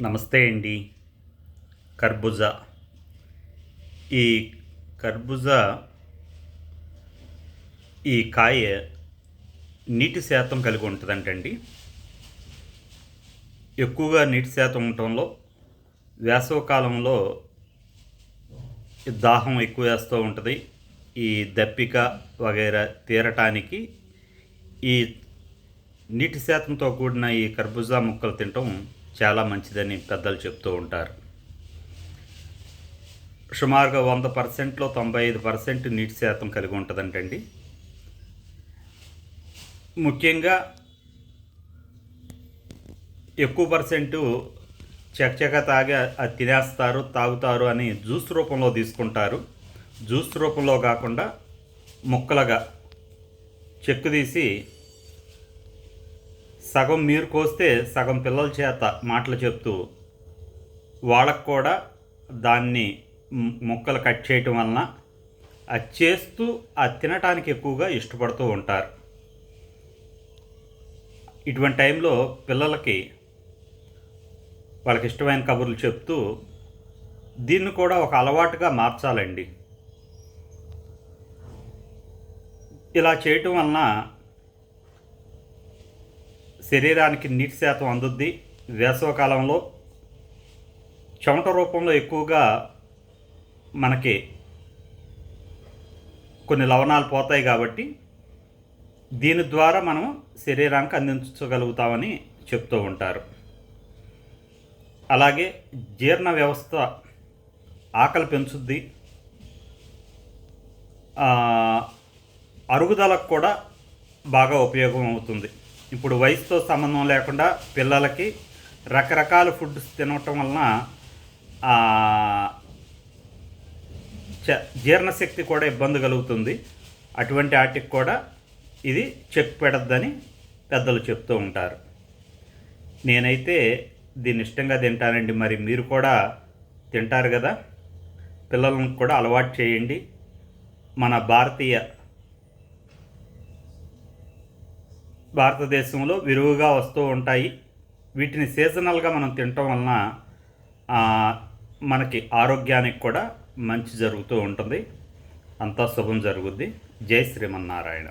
నమస్తే అండి. కర్బూజా. ఈ కర్బూజా ఈ కాయ నీటి శాతం కలిగి ఉంటుందంటండి. ఎక్కువగా నీటి శాతం ఉండటంలో వేసవికాలంలో దాహం ఎక్కువ వేస్తూ ఉంటుంది. ఈ దప్పిక వగైరా తీరటానికి ఈ నీటి శాతంతో కూడిన ఈ కర్బూజా ముక్కలు తినటం చాలా మంచిదని పెద్దలు చెప్తూ ఉంటారు. సుమారుగా 100%లో 95% నీటి శాతం కలిగి ఉంటుందంటండి. ముఖ్యంగా ఎక్కువ పర్సెంటు చకచక తాగి అది తినేస్తారు, తాగుతారు అని జ్యూస్ రూపంలో తీసుకుంటారు. జ్యూస్ రూపంలో కాకుండా ముక్కలుగా చెక్కు తీసి సగం మీరు కోస్తే సగం పిల్లల చేత మాటలు చెప్తూ వాళ్ళకు కూడా దాన్ని ముక్కలు కట్ చేయటం వలన అది చేస్తూ అది తినటానికి ఎక్కువగా ఇష్టపడుతూ ఉంటారు. ఇటువంటి టైంలో పిల్లలకి వాళ్ళకి ఇష్టమైన కబుర్లు చెప్తూ దీన్ని కూడా ఒక అలవాటుగా మార్చాలండి. ఇలా చేయటం వలన శరీరానికి నీటి శాతం అందుద్ది. వేసవికాలంలో చెమట రూపంలో ఎక్కువగా మనకి కొన్ని లవణాలు పోతాయి కాబట్టి దీని ద్వారా మనం శరీరానికి అందించగలుగుతామని చెప్తూ ఉంటారు. అలాగే జీర్ణ వ్యవస్థ ఆకలి పెంచుద్ది. అరుగుదలకు కూడా బాగా ఉపయోగం అవుతుంది. ఇప్పుడు వయసుతో సంబంధం లేకుండా పిల్లలకి రకరకాల ఫుడ్స్ తినటం వలన జీర్ణశక్తి కూడా ఇబ్బంది కలుగుతుంది. అటువంటి వాటికి కూడా ఇది చెక్ పెడద్దని పెద్దలు చెప్తూ ఉంటారు. నేనైతే దీన్ని ఇష్టంగా తింటానండి. మరి మీరు కూడా తింటారు కదా. పిల్లలను కూడా అలవాటు చేయండి. మన భారతదేశంలో విరివిగా వస్తూ ఉంటాయి. వీటిని సీజనల్గా మనం తినటం వలన మనకి ఆరోగ్యానికి కూడా మంచి జరుగుతూ ఉంటుంది. అంతా శుభం జరుగుద్ది. జై శ్రీమన్నారాయణ.